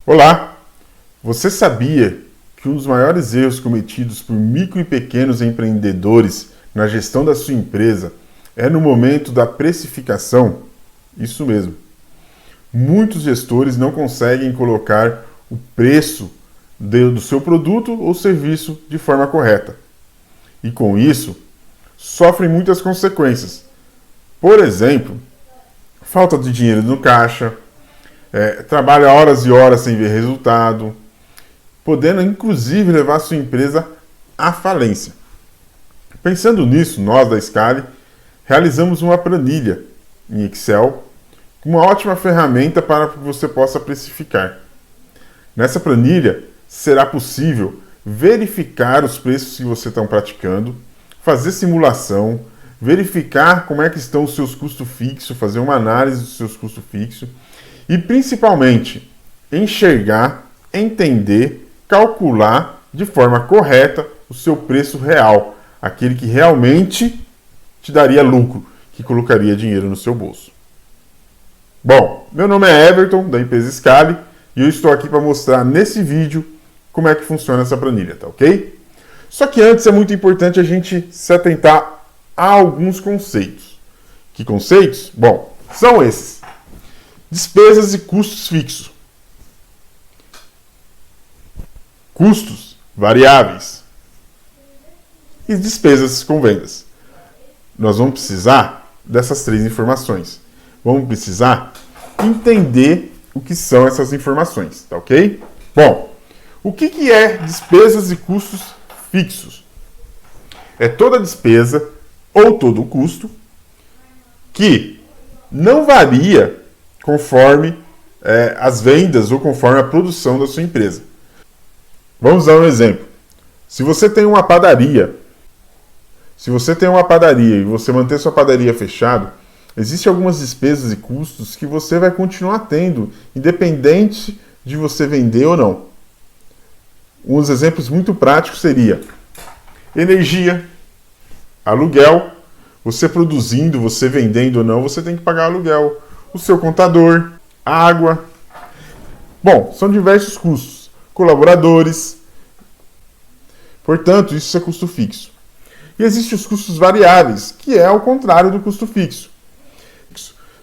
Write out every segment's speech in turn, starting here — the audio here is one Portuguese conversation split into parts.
Olá! Você sabia que um dos maiores erros cometidos por micro e pequenos empreendedores na gestão da sua empresa é no momento da precificação? Isso mesmo. Muitos gestores não conseguem colocar o preço do seu produto ou serviço de forma correta. E com isso, sofrem muitas consequências. Por exemplo, falta de dinheiro no caixa, trabalha horas e horas sem ver resultado, podendo inclusive levar sua empresa à falência. Pensando nisso, nós da Scali realizamos uma planilha em Excel, uma ótima ferramenta para que você possa precificar. Nessa planilha será possível verificar os preços que você está praticando, fazer simulação, verificar como é que estão os seus custos fixos, fazer uma análise dos seus custos fixos e principalmente enxergar, entender, calcular de forma correta o seu preço real, aquele que realmente te daria lucro, que colocaria dinheiro no seu bolso. Bom, meu nome é Everton, da empresa Scali, e eu estou aqui para mostrar nesse vídeo como é que funciona essa planilha, tá ok? Só que antes é muito importante a gente se atentar a alguns conceitos. Que conceitos? Bom, são esses: despesas e custos fixos, custos variáveis e despesas com vendas. Nós vamos precisar dessas três informações. Vamos precisar entender o que são essas informações, tá ok? Bom, o que é despesas e custos fixos? É toda despesa ou todo custo que não varia conforme as vendas ou conforme a produção da sua empresa. Vamos dar um exemplo. Se você tem uma padaria, e você manter sua padaria fechada, existem algumas despesas e custos que você vai continuar tendo, independente de você vender ou não. Uns exemplos muito práticos seria energia, aluguel. Você produzindo, você vendendo ou não, você tem que pagar aluguel. O seu contador, água. Bom, são diversos custos. Colaboradores. Portanto, isso é custo fixo. E existem os custos variáveis, que é ao contrário do custo fixo.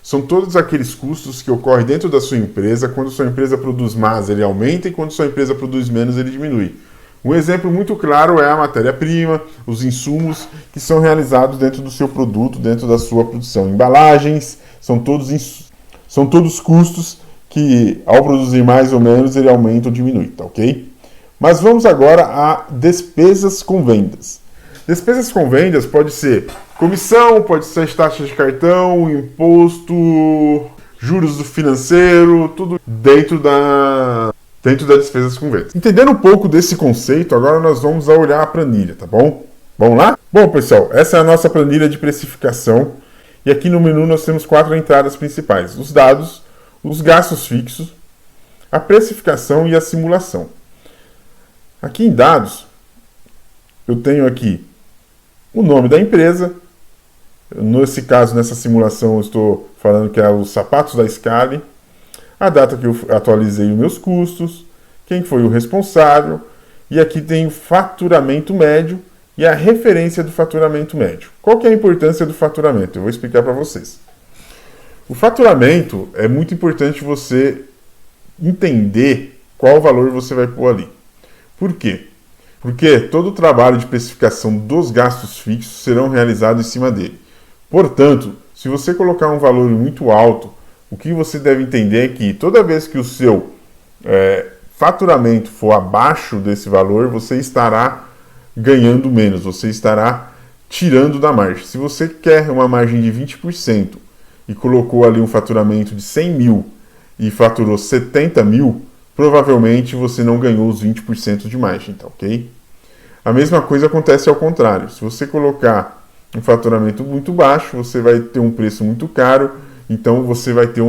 São todos aqueles custos que ocorrem dentro da sua empresa. Quando sua empresa produz mais, ele aumenta, e quando sua empresa produz menos, ele diminui. Um exemplo muito claro é a matéria-prima, os insumos que são realizados dentro do seu produto, dentro da sua produção. Embalagens, são todos custos que, ao produzir mais ou menos, ele aumenta ou diminui, tá ok? Mas vamos agora a despesas com vendas. Despesas com vendas pode ser comissão, pode ser taxa de cartão, imposto, juros do financeiro, tudo dentro das despesas com vendas. Entendendo um pouco desse conceito, agora nós vamos olhar a planilha, tá bom? Vamos lá? Bom, pessoal, essa é a nossa planilha de precificação. E aqui no menu nós temos 4 entradas principais: os dados, os gastos fixos, a precificação e a simulação. Aqui em dados, eu tenho aqui o nome da empresa. Nesse caso, nessa simulação, eu estou falando que é os sapatos da Scali. A data que eu atualizei os meus custos, quem foi o responsável, e aqui tem o faturamento médio e a referência do faturamento médio. Qual que é a importância do faturamento? Eu vou explicar para vocês. O faturamento é muito importante você entender qual valor você vai pôr ali. Por quê? Porque todo o trabalho de precificação dos gastos fixos serão realizados em cima dele. Portanto, se você colocar um valor muito alto, o que você deve entender é que toda vez que o seu faturamento for abaixo desse valor, você estará ganhando menos, você estará tirando da margem. Se você quer uma margem de 20% e colocou ali um faturamento de 100 mil e faturou 70 mil, provavelmente você não ganhou os 20% de margem, tá ok? A mesma coisa acontece ao contrário. Se você colocar um faturamento muito baixo, você vai ter um preço muito caro. Então você vai ter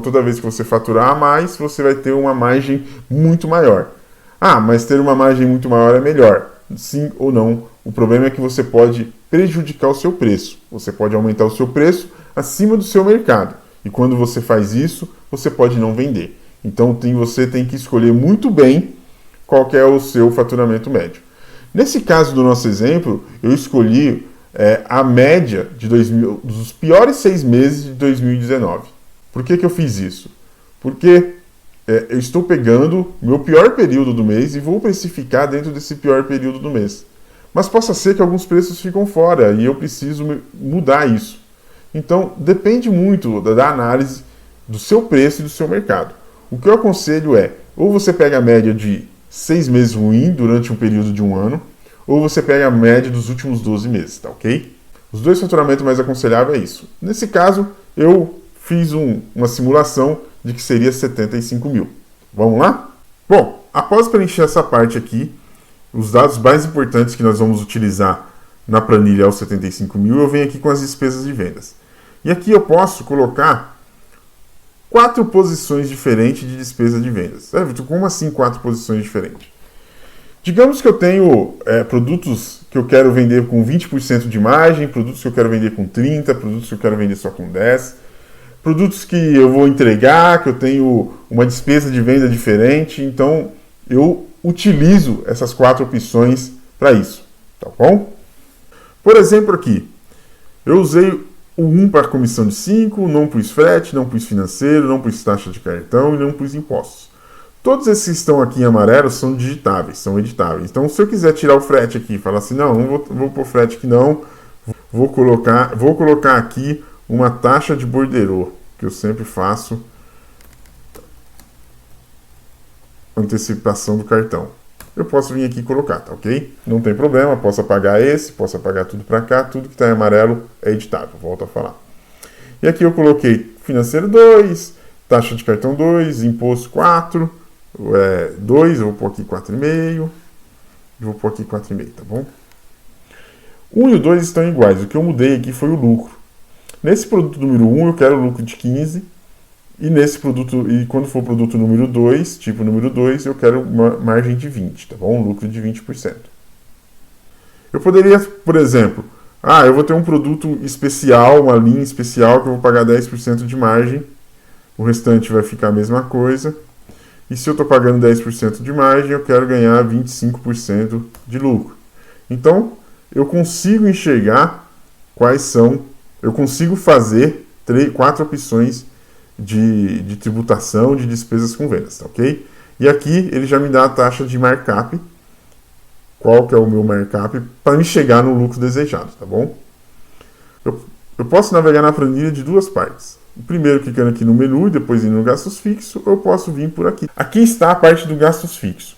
toda vez que você faturar a mais, você vai ter uma margem muito maior. Ah, mas ter uma margem muito maior é melhor. Sim ou não. O problema é que você pode prejudicar o seu preço. Você pode aumentar o seu preço acima do seu mercado. E quando você faz isso, você pode não vender. Então você tem que escolher muito bem qual que é o seu faturamento médio. Nesse caso do nosso exemplo, eu escolhi a média dos piores 6 meses de 2019. Por que eu fiz isso? Porque eu estou pegando meu pior período do mês e vou precificar dentro desse pior período do mês. Mas possa ser que alguns preços ficam fora e eu preciso mudar isso. Então, depende muito da análise do seu preço e do seu mercado. O que eu aconselho ou você pega a média de 6 meses ruim durante um período de um ano, ou você pega a média dos últimos 12 meses, tá ok? Os dois faturamentos mais aconselháveis é isso. Nesse caso, eu fiz uma simulação de que seria 75 mil. Vamos lá? Bom, após preencher essa parte aqui, os dados mais importantes que nós vamos utilizar na planilha é os 75 mil, eu venho aqui com as despesas de vendas. E aqui eu posso colocar 4 posições diferentes de despesa de vendas. Vitor, como assim 4 posições diferentes? Digamos que eu tenho produtos que eu quero vender com 20% de margem, produtos que eu quero vender com 30%, produtos que eu quero vender só com 10%, produtos que eu vou entregar, que eu tenho uma despesa de venda diferente, então eu utilizo essas 4 opções para isso, tá bom? Por exemplo aqui, eu usei o 1 para comissão de 5, não pus frete, não pus financeiro, não pus taxa de cartão e não pus impostos. Todos esses que estão aqui em amarelo são digitáveis, são editáveis. Então, se eu quiser tirar o frete aqui e falar assim, não vou pôr frete aqui não, vou colocar aqui uma taxa de borderô, que eu sempre faço antecipação do cartão. Eu posso vir aqui e colocar, tá ok? Não tem problema, posso apagar esse, posso apagar tudo para cá, tudo que está em amarelo é editável, volto a falar. E aqui eu coloquei financeiro 2, taxa de cartão 2, imposto 4, 2, eu vou pôr aqui 4,5, vou pôr aqui 4,5, tá bom? 1 e o 2 estão iguais, o que eu mudei aqui foi o lucro. Nesse produto número 1 eu quero lucro de 15, e nesse produto, e quando for o produto número 2, tipo número 2, eu quero uma margem de 20, tá bom? Um lucro de 20%. Eu poderia, por exemplo, eu vou ter um produto especial, uma linha especial que eu vou pagar 10% de margem, o restante vai ficar a mesma coisa. E se eu estou pagando 10% de margem, eu quero ganhar 25% de lucro. Então, eu consigo enxergar eu consigo fazer 4 opções de tributação de despesas com vendas, tá ok? E aqui ele já me dá a taxa de markup, qual que é o meu markup, para me chegar no lucro desejado, tá bom? Eu posso navegar na planilha de 2 partes. Primeiro clicando aqui no menu e depois indo no gastos fixos, eu posso vir por aqui. Aqui está a parte do gastos fixos.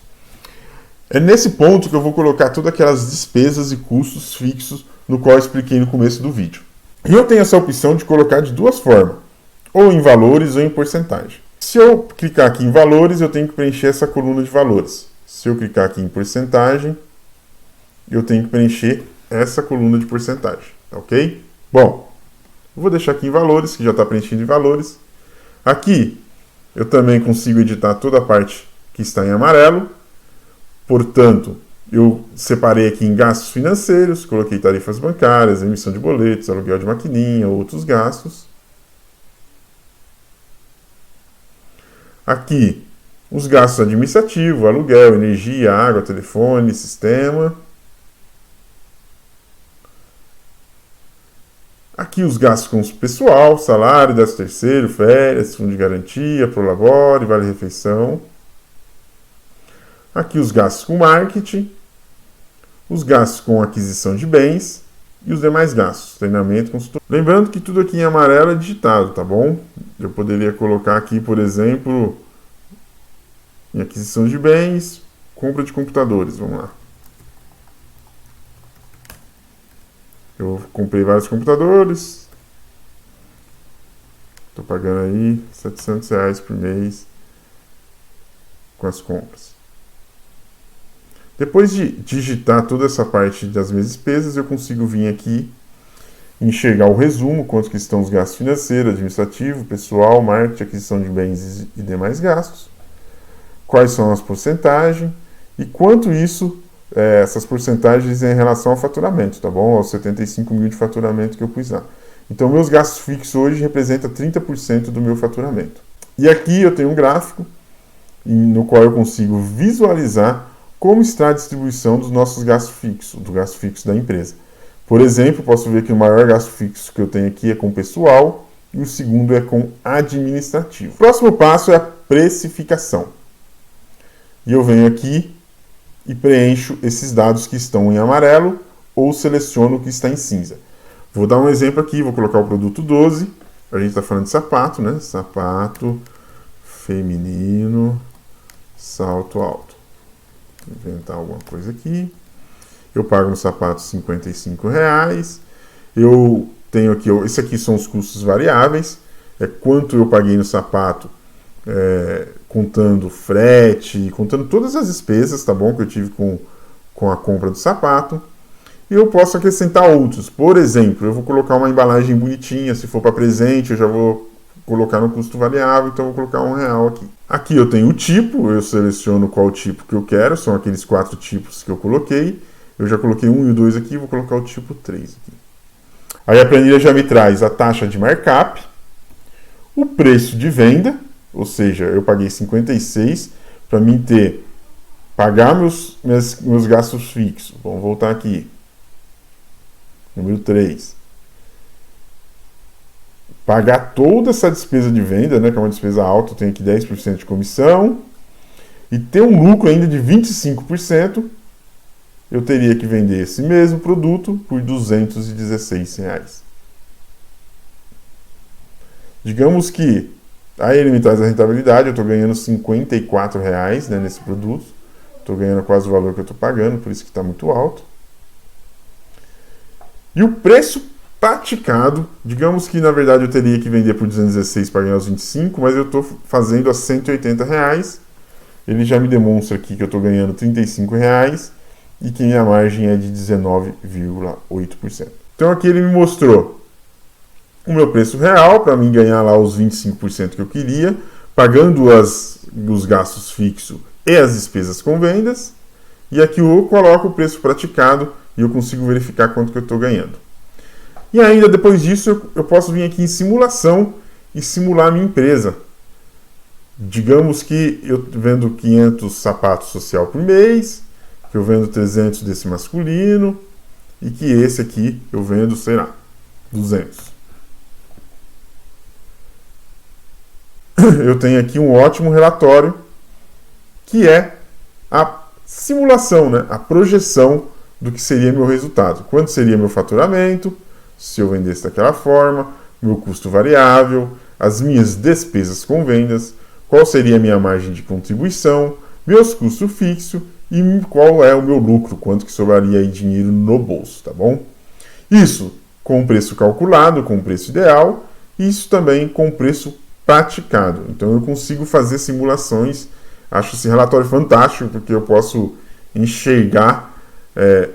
É nesse ponto que eu vou colocar todas aquelas despesas e custos fixos no qual eu expliquei no começo do vídeo. E eu tenho essa opção de colocar de 2 formas, ou em valores ou em porcentagem. Se eu clicar aqui em valores, eu tenho que preencher essa coluna de valores. Se eu clicar aqui em porcentagem, eu tenho que preencher essa coluna de porcentagem, ok? Bom, eu vou deixar aqui em valores, que já está preenchido em valores. Aqui, eu também consigo editar toda a parte que está em amarelo. Portanto, eu separei aqui em gastos financeiros, coloquei tarifas bancárias, emissão de boletos, aluguel de maquininha, outros gastos. Aqui, os gastos administrativos, aluguel, energia, água, telefone, sistema. Aqui os gastos com o pessoal, salário, 13º, férias, fundo de garantia, prolabore, vale-refeição. Aqui os gastos com marketing, os gastos com aquisição de bens e os demais gastos, treinamento, consultoria. Lembrando que tudo aqui em amarelo é digitado, tá bom? Eu poderia colocar aqui, por exemplo, em aquisição de bens, compra de computadores, vamos lá. Eu comprei vários computadores, estou pagando aí R$700 por mês com as compras. Depois de digitar toda essa parte das minhas despesas, eu consigo vir aqui e enxergar o resumo, quanto que estão os gastos financeiros, administrativo, pessoal, marketing, aquisição de bens e demais gastos, quais são as porcentagens e quanto isso, essas porcentagens em relação ao faturamento, tá bom? Aos 75 mil de faturamento que eu pus lá. Então, meus gastos fixos hoje representam 30% do meu faturamento. E aqui eu tenho um gráfico no qual eu consigo visualizar como está a distribuição dos nossos gastos fixos, do gasto fixo da empresa. Por exemplo, posso ver que o maior gasto fixo que eu tenho aqui é com pessoal e o segundo é com administrativo. O próximo passo é a precificação. E eu venho aqui e preencho esses dados que estão em amarelo ou seleciono o que está em cinza. Vou dar um exemplo aqui, vou colocar o produto 12. A gente está falando de sapato, né? Sapato feminino, salto alto. Vou inventar alguma coisa aqui. Eu pago no sapato R$55. Eu tenho aqui, esse aqui são os custos variáveis. É quanto eu paguei no sapato, contando frete, contando todas as despesas, tá bom? Que eu tive com a compra do sapato. E eu posso acrescentar outros. Por exemplo, eu vou colocar uma embalagem bonitinha. Se for para presente, eu já vou colocar no custo variável. Então, eu vou colocar R$1 aqui. Aqui eu tenho o tipo. Eu seleciono qual tipo que eu quero. São aqueles 4 tipos que eu coloquei. Eu já coloquei 1 e o 2 aqui. Vou colocar o tipo 3 aqui. Aí a planilha já me traz a taxa de markup, o preço de venda. Ou seja, eu paguei 56 para mim pagar meus gastos fixos. Vamos voltar aqui. Número 3. Pagar toda essa despesa de venda, né, que é uma despesa alta, eu tenho aqui 10% de comissão. E ter um lucro ainda de 25%, eu teria que vender esse mesmo produto por R$216. Digamos que aí ele me traz a rentabilidade, eu estou ganhando R$54, né, nesse produto. Estou ganhando quase o valor que eu estou pagando, por isso que está muito alto. E o preço praticado, digamos que na verdade eu teria que vender por 216 para ganhar os 25, mas eu estou fazendo a R$180. Ele já me demonstra aqui que eu estou ganhando R$35 e que minha margem é de 19,8%. Então aqui ele me mostrou o meu preço real para mim ganhar lá os 25% que eu queria, pagando os gastos fixos e as despesas com vendas. E aqui eu coloco o preço praticado e eu consigo verificar quanto que eu estou ganhando. E ainda depois disso eu posso vir aqui em simulação e simular a minha empresa. Digamos que eu vendo 500 sapatos social por mês, que eu vendo 300 desse masculino e que esse aqui eu vendo, sei lá, 200. Eu tenho aqui um ótimo relatório que é a simulação, né? A projeção do que seria meu resultado. Quanto seria meu faturamento, se eu vendesse daquela forma, meu custo variável, as minhas despesas com vendas, qual seria a minha margem de contribuição, meus custos fixos e qual é o meu lucro, quanto que sobraria aí dinheiro no bolso, tá bom? Isso com o preço calculado, com o preço ideal, e isso também com o preço praticado. Então eu consigo fazer simulações. Acho esse relatório fantástico, porque eu posso enxergar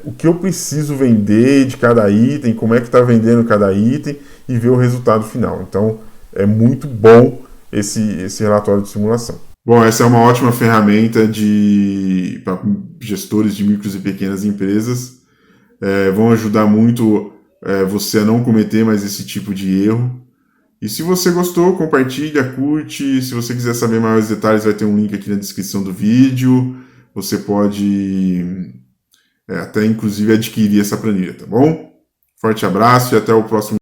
o que eu preciso vender de cada item, como é que está vendendo cada item e ver o resultado final. Então é muito bom esse relatório de simulação. Bom, essa é uma ótima ferramenta para gestores de micros e pequenas empresas. Vão ajudar muito você a não cometer mais esse tipo de erro. E se você gostou, compartilha, curte. Se você quiser saber maiores detalhes, vai ter um link aqui na descrição do vídeo. Você pode até inclusive adquirir essa planilha, tá bom? Forte abraço e até o próximo.